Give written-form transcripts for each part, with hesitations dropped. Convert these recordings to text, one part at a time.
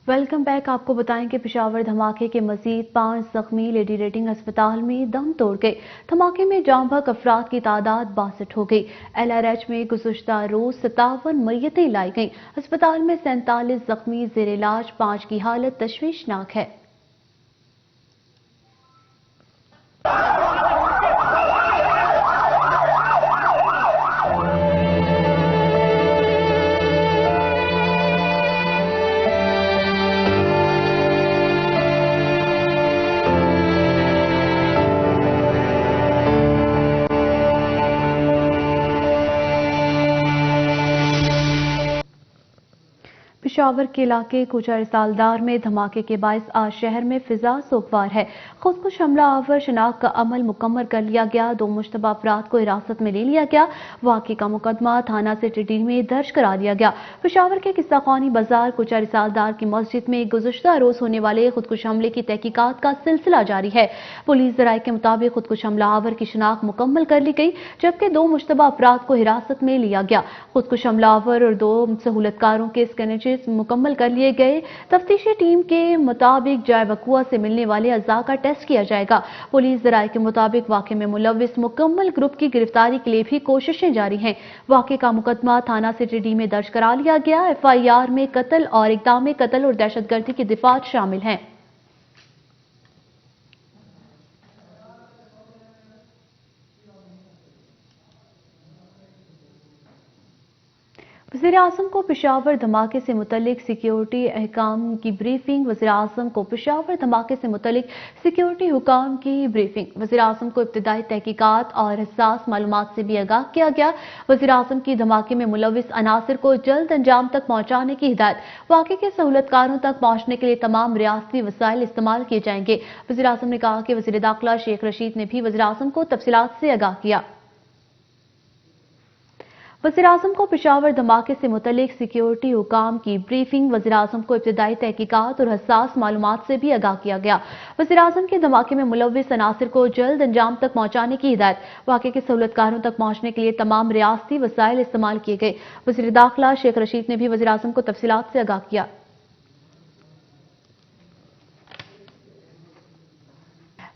Welcome back. आपको बताएं कि पेशावर धमाके के मजीद 5 जख्मी लेडी रेटिंग अस्पताल में दम तोड़ गए। धमाके में जाँ बहक अफराद की तादाद 62 हो गई। LRH में गुज़श्ता रोज 57 मय्यतें लाई गईं। अस्पताल में 47 जख्मी जेर इलाज, 5 की हालत तशवीशनाक है। पेशावर के इलाके कोचा रिसालदार में धमाके के बायस आज शहर में फिजा सोगवार है। खुदकुश हमला आवर शनाख्त का अमल मुकम्मल कर लिया गया। 2 मुश्तबा अफराद को हिरासत में ले लिया गया। वाक़े का मुकदमा थाना से टिड्डी में दर्ज करा दिया गया। पेशावर के किस्सा खानी बाजार कोचा रिसालदार की मस्जिद में गुज़श्ता रोज होने वाले खुदकुश हमले की तहकीकात का सिलसिला जारी है। पुलिस ज़राए के मुताबिक खुदकुश हमला आवर की शनाख्त मुकम्मल कर ली गई, जबकि 2 मुश्तबा अफराद को हिरासत में लिया गया। खुदकुश हमला आवर और 2 सहूलतकारों के स्कैनेजेस मुकम्मल कर लिए गए। तफ्तीशी टीम के मुताबिक जाए वकुआ से मिलने वाले अज़ा का टेस्ट किया जाएगा। पुलिस ज़राए के मुताबिक वाक़े में मुलव्विस मुकम्मल ग्रुप की गिरफ्तारी के लिए भी कोशिशें जारी हैं। वाक़े का मुकदमा थाना से टिड्डी में दर्ज करा लिया गया। FIR में कत्ल और इक़दाम कत्ल और दहशतगर्दी की दिफात शामिल हैं। वज़ीर-ए-आज़म को पेशावर धमाके से मुतल्लिक सिक्योरिटी अहकाम की ब्रीफिंग। वज़ीर-ए-आज़म को पेशावर धमाके से मुतल्लिक सिक्योरिटी हुकाम की ब्रीफिंग। वज़ीर-ए-आज़म को इब्तिदाई तहकीकात और हसास मालूमात से भी आगाह किया गया। वज़ीर-ए-आज़म की धमाके में मुलव्विस अनासिर को जल्द अंजाम तक पहुंचाने की हिदायत। वाक़े के सहूलतकारों तक पहुंचने के लिए तमाम रियासती वसाइल इस्तेमाल किए जाएंगे। वज़ीर-ए-आज़म ने कहा कि वज़ीर दाखिला शेख रशीद ने भी वज़ीर-ए-आज़म को तफसीलात से आगाह किया। वज़ीर-ए-आज़म को पेशावर धमाके से मुतल्लिक सिक्योरिटी हुकाम की ब्रीफिंग। वज़ीर-ए-आज़म को इब्तिदाई तहकीकात और हसास मालूमात से भी आगाह किया गया। वज़ीर-ए-आज़म के धमाके में मुलव्विस अनासिर को जल्द अंजाम तक पहुंचाने की हिदायत। वाक़े के सहूलतकारों तक पहुंचने के लिए तमाम रियासती वसाइल इस्तेमाल किए गए। वज़ीर दाखिला शेख रशीद ने भी वज़ीर-ए-आज़म को तफसीलात से आगाह किया।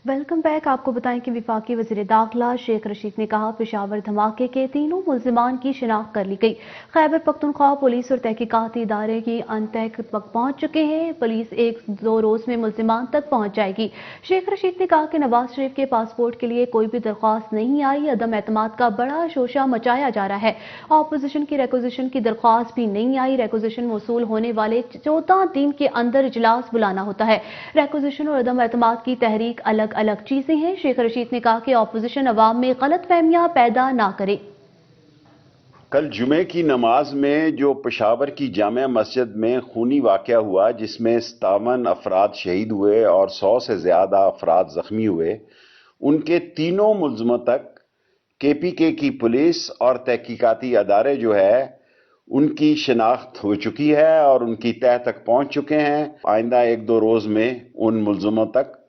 Welcome back. आपको बताएं कि वफाकी वज़ीर दाखिला शेख रशीद ने कहा, पेशावर धमाके के 3 मुल्ज़िमान की शिनाख्त कर ली गई। खैबर पख्तूनख्वा पुलिस और तहकीकाती इदारे की अंत तक पहुंच चुके हैं। पुलिस 1-2 रोज में मुल्ज़िमान तक पहुंच जाएगी। शेख रशीद ने कहा कि नवाज शरीफ के पासपोर्ट के लिए कोई भी दरख्वास्त नहीं आई। अदम एतमाद का बड़ा शोशा मचाया जा रहा है। ऑपोजिशन की रिक्वेजिशन की दरख्वास्त भी नहीं आई। रिक्वेजिशन वसूल होने वाले 14 दिन के अंदर इजलास बुलाना होता है। रिक्वेजिशन और अदम एतमाद की तहरीक अलग अलग चीजें हैं। शेख रशीद ने कहा कि ऑपोजिशन अवाम में गलतफहमियां पैदा ना करे। कल जुमे की नमाज में जो पेशावर की जामिया मस्जिद में खूनी वाक़या हुआ, जिसमें 57 अफराद शहीद हुए और 100 से ज्यादा अफराद जख्मी हुए, उनके 3 मुल्ज़िमों तक KPK की पुलिस और तहकीकाती अदारे जो है उनकी शिनाख्त हो चुकी है और उनकी तह तक पहुंच चुके हैं। आइंदा 1-2 रोज में उन मुल्ज़िमों तक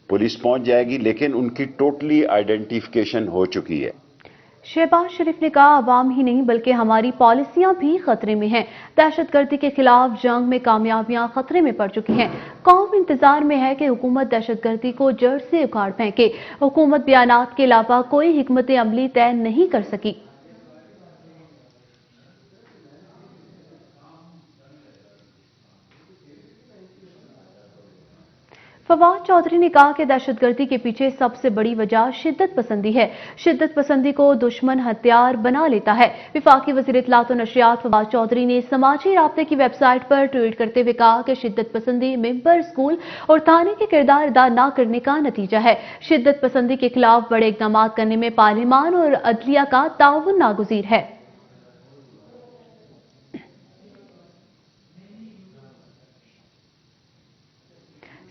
पुलिस पहुंच जाएगी, लेकिन उनकी टोटली आइडेंटिफिकेशन हो चुकी है। शहबाज शरीफ ने कहा, अवाम ही नहीं बल्कि हमारी पॉलिसियां भी खतरे में हैं। दहशतगर्दी के खिलाफ जंग में कामयाबियां खतरे में पड़ चुकी हैं। कौम इंतजार में है कि हुकूमत दहशतगर्दी को जड़ से उखाड़ फेंके। हुकूमत बयानात के अलावा कोई हिकमत अमली तय नहीं कर सकी। फवाद चौधरी ने कहा कि दहशतगर्दी के पीछे सबसे बड़ी वजह शिद्दत पसंदी है। शिद्दत पसंदी को दुश्मन हथियार बना लेता है। वफाकी वज़ीर इत्तलात और नशरियात फवाद चौधरी ने समाजी राब्ते की वेबसाइट पर ट्वीट करते हुए कहा कि शिद्दत पसंदी मेंबर, स्कूल और थाने के किरदार अदा न करने का नतीजा है। शिद्दत पसंदी के खिलाफ बड़े इकदाम करने में पार्लिमान और अदलिया का ताउन नागुज़ीर है।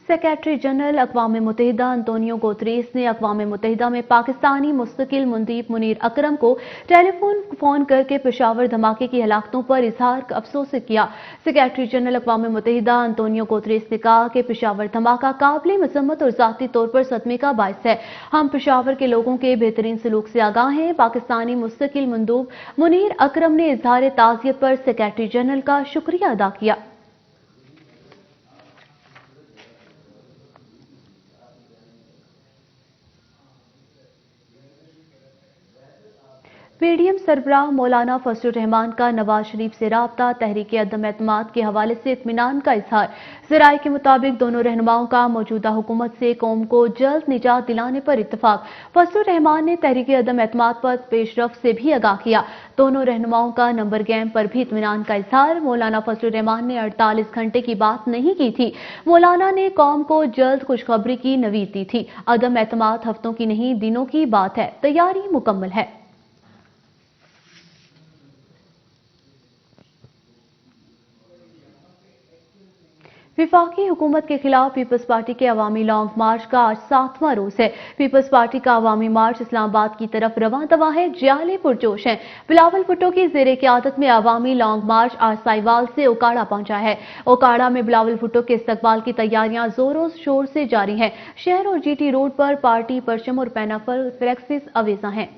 सेक्रेटरी जनरल अक़वाम मुत्तहिदा अंतोनियो गुतरेस ने अक़वाम मुत्तहिदा में पाकिस्तानी मुस्तकिल मुंदीब मुनीर अकरम को टेलीफोन करके पेशावर धमाके की हलाकतों पर इजहार अफसोस किया। सेक्रेटरी जनरल अक़वाम मुत्तहिदा अंतोनियो गुतरेस ने कहा कि पेशावर धमाका काबिल मज़म्मत और ज़ाती तौर पर सदमे का बायस है। हम पेशावर के लोगों के बेहतरीन सलूक से आगाह हैं। पाकिस्तानी मुस्तकिल मुंदीब मुनीर अकरम ने इजहार ताज़ियत पर सेक्रेटरी जनरल का शुक्रिया अदा किया। पीडीएम सरबराह मौलाना फजलुर रहमान का नवाज शरीफ से राब्ता, तहरीक अदम एतमाद के हवाले से इत्मीनान का इजहार। ज़राए के मुताबिक दोनों रहनुमाओं का मौजूदा हुकूमत से कौम को जल्द निजात दिलाने पर इत्तफाक। फजलुर रहमान ने तहरीक अदम एतमाद पर पेशरफ से भी आगाह किया। दोनों रहनुमाओं का नंबर गेम पर भी इत्मीनान का इजहार। मौलाना फजलुर रहमान ने 48 घंटे की बात नहीं की थी। मौलाना ने कौम को जल्द खुशखबरी की नवीद दी थी। अदम एतमाद हफ्तों की नहीं, दिनों की बात है। तैयारी मुकम्मल है। विफाकी हुकूमत के खिलाफ पीपल्स पार्टी के अवामी लॉन्ग मार्च का आज 7वां रोज है। पीपल्स पार्टी का अवामी मार्च इस्लामाबाद की तरफ रवां दवा है। जियाले पुरजोश हैं। बिलावल भुट्टो की जेरे क़यादत में अवामी लॉन्ग मार्च आज साहिवाल से ओकाड़ा पहुंचा है। ओकाड़ा में बिलावल भुट्टो के इस्तकबाल की तैयारियां जोरों शोर से जारी हैं। शहर और जीटी रोड पर पार्टी परचम और पैनाफल फ्लेक्सिस अवेजा हैं।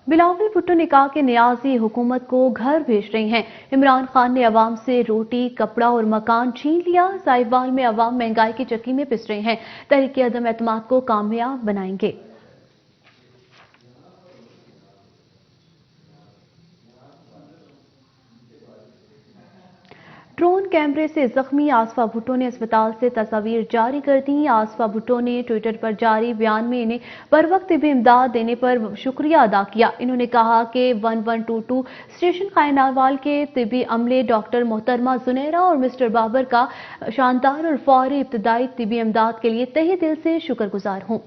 बिलावल भुट्टो ने कहा कि नियाजी हुकूमत को घर भेज रही हैं। इमरान खान ने अवाम से रोटी, कपड़ा और मकान छीन लिया। साहिवाल में अवाम महंगाई की चक्की में पिस रहे हैं। तहरीक अदम एतमाद को कामयाब बनाएंगे। ड्रोन कैमरे से जख्मी आसफा भुट्टो ने अस्पताल से तस्वीर जारी कर दी। आसफा भुट्टो ने ट्विटर पर जारी बयान में इन्हें बर वक्त तिबी इमदाद देने पर शुक्रिया अदा किया। इन्होंने कहा कि 1122 स्टेशन खायनावाल के तिबी अमले डॉक्टर मोहतरमा जुनैरा और मिस्टर बाबर का शानदार और फौरी इब्तदाई तिबी इमदाद के लिए तहे दिल से शुक्रगुजार हूं।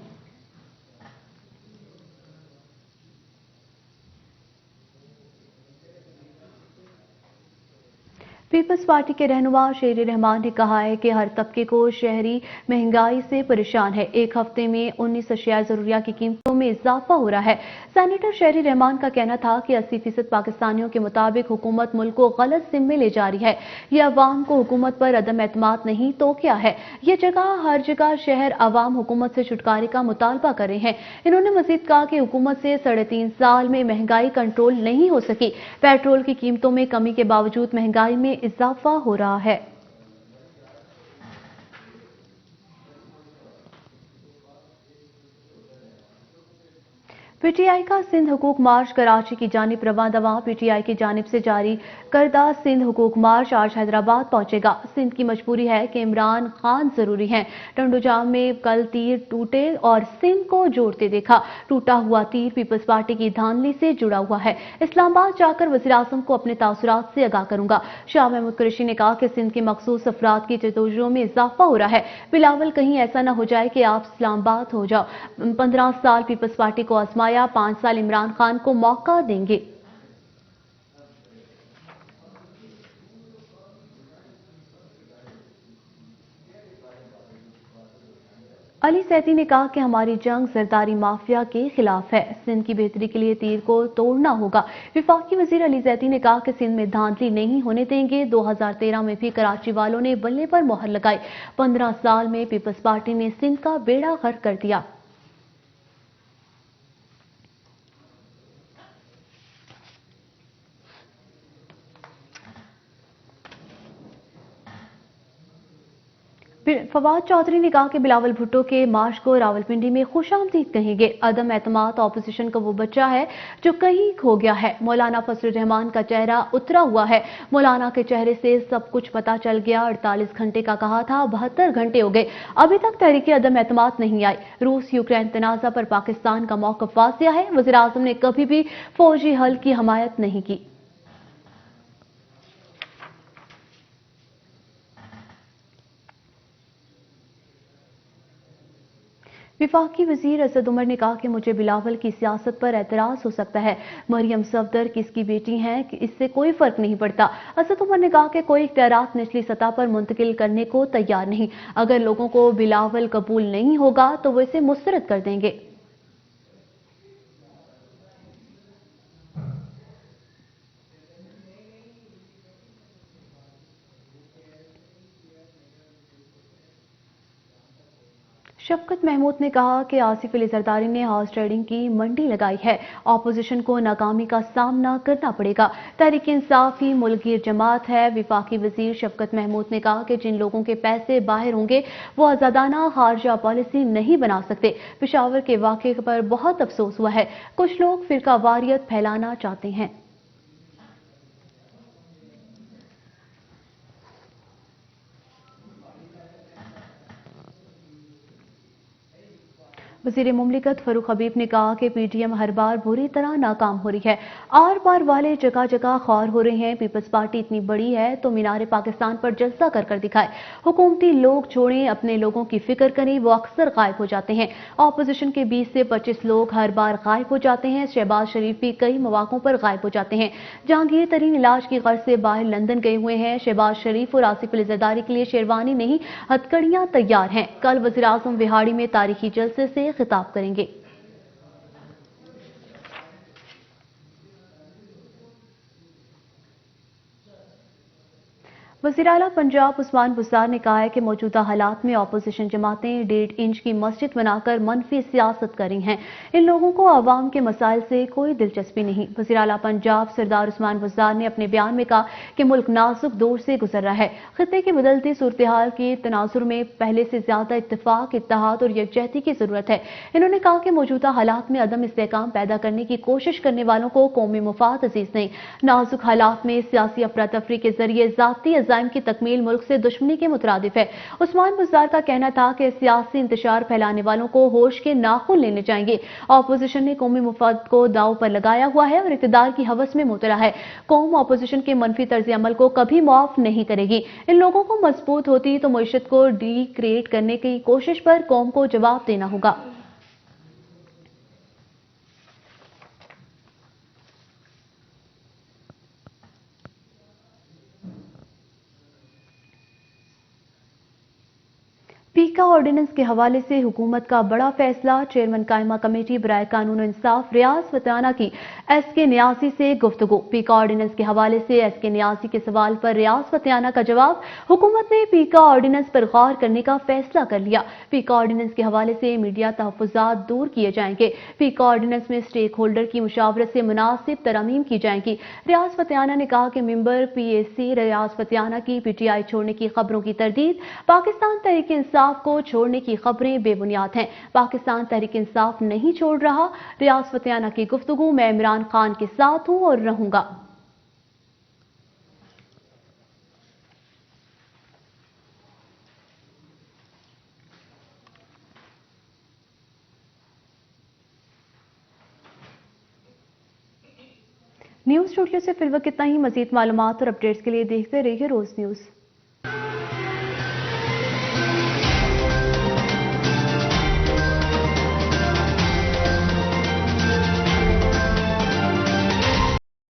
पीपल्स पार्टी के रहनुमा शेर रहमान ने कहा है कि हर तबके को शहरी महंगाई से परेशान है। एक हफ्ते में 19 अशिया जरूरिया की कीमतों में इजाफा हो रहा है। सेनेटर शेर रहमान का कहना था कि 80% पाकिस्तानियों के मुताबिक हुकूमत मुल्क को गलत सिम में ले जा रही है। यह अवाम को हुकूमत पर अदम एतमाद नहीं तो क्या है। यह हर जगह शहर अवाम हुकूमत से छुटकारे का मुतालबा कर रहे हैं। इन्होंने मजीद कहा कि हुकूमत से 3.5 साल में महंगाई कंट्रोल नहीं हो सकी। पेट्रोल की कीमतों में कमी के बावजूद महंगाई में इजाफा हो रहा है। पीटीआई का सिंध हुकूक मार्च कराची की जानिब रवां दवा। पीटीआई की जानिब से जारी करदा सिंध हुकूक मार्च आज हैदराबाद पहुंचेगा। सिंध की मजबूरी है कि इमरान खान जरूरी हैं। टंडोजाम में कल तीर टूटे और सिंध को जोड़ते देखा। टूटा हुआ तीर पीपल्स पार्टी की धांधली से जुड़ा हुआ है। इस्लामाबाद जाकर वज़ीर आज़म को अपने तासुरात से आगाह करूंगा। शाह महमूद कुरैशी ने कहा कि सिंध के मखसूस अफराद की जदोजहद में इजाफा हो रहा है। बिलावल कहीं ऐसा न हो जाए कि आप इस्लामाबाद हो जाओ। 15 साल पीपल्स पार्टी को आजमाया, 5 साल इमरान खान को मौका देंगे। अली सैदी ने कहा कि हमारी जंग जरदारी माफिया के खिलाफ है। सिंध की बेहतरी के लिए तीर को तोड़ना होगा। विफाकी वजीर अली सैदी ने कहा कि सिंध में धांधली नहीं होने देंगे। 2013 में भी कराची वालों ने बल्ले पर मोहर लगाई। 15 साल में पीपल्स पार्टी ने सिंध का बेड़ा गर्क कर दिया। फवाद चौधरी ने कहा कि बिलावल भुट्टो के मार्च को रावलपिंडी में खुशामदीद कहेंगे। अदम एतमाद ऑपोजिशन का वो बच्चा है जो कहीं खो गया है। मौलाना फजलुर रहमान का चेहरा उतरा हुआ है। मौलाना के चेहरे से सब कुछ पता चल गया। 48 घंटे का कहा था, 72 घंटे हो गए, अभी तक तहरीक अदम एतमाद नहीं आई। रूस यूक्रेन तनाज़ा पर पाकिस्तान का मौक़िफ़ वाज़िह है। वज़ीर आज़म ने कभी भी फौजी हल की हमायत नहीं की। विफाकी वजीर असद उमर ने कहा कि मुझे बिलावल की सियासत पर एतराज हो सकता है। मरियम सफदर किसकी बेटी हैं, इससे कोई फर्क नहीं पड़ता। असद उमर ने कहा कि कोई इख्तियारात निचली सतह पर मुंतकिल करने को तैयार नहीं। अगर लोगों को बिलावल कबूल नहीं होगा तो वो इसे मुस्तरद कर देंगे। शफकत महमूद ने कहा कि आसिफ अली जरदारी ने हॉर्स ट्रेडिंग की मंडी लगाई है। ऑपोजिशन को नाकामी का सामना करना पड़ेगा। तहरीक इंसाफ ही मुल्कगीर जमात है। विफाकी वजीर शफकत महमूद ने कहा कि जिन लोगों के पैसे बाहर होंगे वो आजादाना खारजा पॉलिसी नहीं बना सकते। पेशावर के वाक़े पर बहुत अफसोस हुआ है। कुछ लोग फिरकावारियत फैलाना चाहते हैं। वज़ीर मुमलिकत फरूख हबीब ने कहा कि पीटीएम हर बार बुरी तरह नाकाम हो रही है। आर पार वाले जगह जगह ख्वार हो रहे हैं। पीपल्स पार्टी इतनी बड़ी है तो मीनारे पाकिस्तान पर जलसा कर कर दिखाए। हुकूमती लोग छोड़ें, अपने लोगों की फिक्र करें, वो अक्सर गायब हो जाते हैं। ऑपोजिशन के 20 से 25 लोग हर बार गायब हो जाते हैं। शहबाज शरीफ भी कई मौकों पर गायब हो जाते हैं। जहांगीर तरीन इलाज की गर्ज से बाहर लंदन गए हुए हैं। शहबाज शरीफ और आसिफ अली जरदारी के लिए शेरवानी नहीं हथकड़ियां तैयार हैं। कल वज़ीर आज़म विहाड़ी में तारीखी जलसे से खिताब करेंगे। वज़ीर आला पंजाब उस्मान बुज़दार ने कहा है कि मौजूदा हालात में अपोजिशन जमातें 1.5 इंच की मस्जिद बनाकर मनफी सियासत कर रही हैं। इन लोगों को आवाम के मसाइल से कोई दिलचस्पी नहीं। वज़ीर आला पंजाब सरदार उस्मान बुज़दार ने अपने बयान में कहा कि मुल्क नाजुक दौर से गुजर रहा है। खित्ते की बदलती सूरत हाल के तनाजुर में पहले से ज्यादा इत्तेफाक, इत्तेहाद और यकजहती की जरूरत है। इन्होंने कहा कि मौजूदा हालात में अदम इस्तेहकाम पैदा करने की कोशिश करने वालों को कौमी मुफाद अजीज नहीं। नाजुक हालात में सियासी अफरा तफरी के जरिए जाती अज़ाइम की तकमील मुल्क से दुश्मनी के मुतरादिफ है। उस्मान बुज़दार का कहना था कि सियासी इंतशार फैलाने वालों को होश के नाखून लेने चाहिए। ऑपोजिशन ने कौमी मुफाद को दांव पर लगाया हुआ है और इक़्तिदार की हवस में मुबतला है। कौम ऑपोजिशन के मनफी तर्ज अमल को कभी माफ नहीं करेगी। इन लोगों को मजबूत होती तो मईशत को डीक्रिएट करने की कोशिश पर कौम को जवाब देना होगा। पीका ऑर्डिनेंस के हवाले से हुकूमत का बड़ा फैसला। चेयरमैन कायमा कमेटी बराए कानून इंसाफ रियाज फतियाना की एसके नियाजी से गुफ्तगू। पीका ऑर्डिनेंस के हवाले से एसके नियाजी के सवाल पर रियाज फतियाना का जवाब। हुकूमत ने पीका ऑर्डिनेंस पर गौर करने का फैसला कर लिया। पीका ऑर्डिनेंस के हवाले से मीडिया तहफ़्फ़ुज़ात दूर किए जाएंगे। पीका ऑर्डिनेंस में स्टेक होल्डर की मुशावरत से मुनासिब तरमीम की जाएंगी। रियाज फतियाना ने कहा कि मेंबर पीएसी रियाज फतियाना की पीटीआई छोड़ने की खबरों की तरदीद। पाकिस्तान तहरीक इंसाफ को छोड़ने की खबरें बेबुनियाद हैं। पाकिस्तान तहरीक इंसाफ नहीं छोड़ रहा। रियाज फतियाना की गुफ्तगू, मैं इमरान खान के साथ हूं और रहूंगा। न्यूज स्टूडियो से फिलवक्त इतना ही। मजीद मालूमात और अपडेट्स के लिए देखते रहिए रोज न्यूज।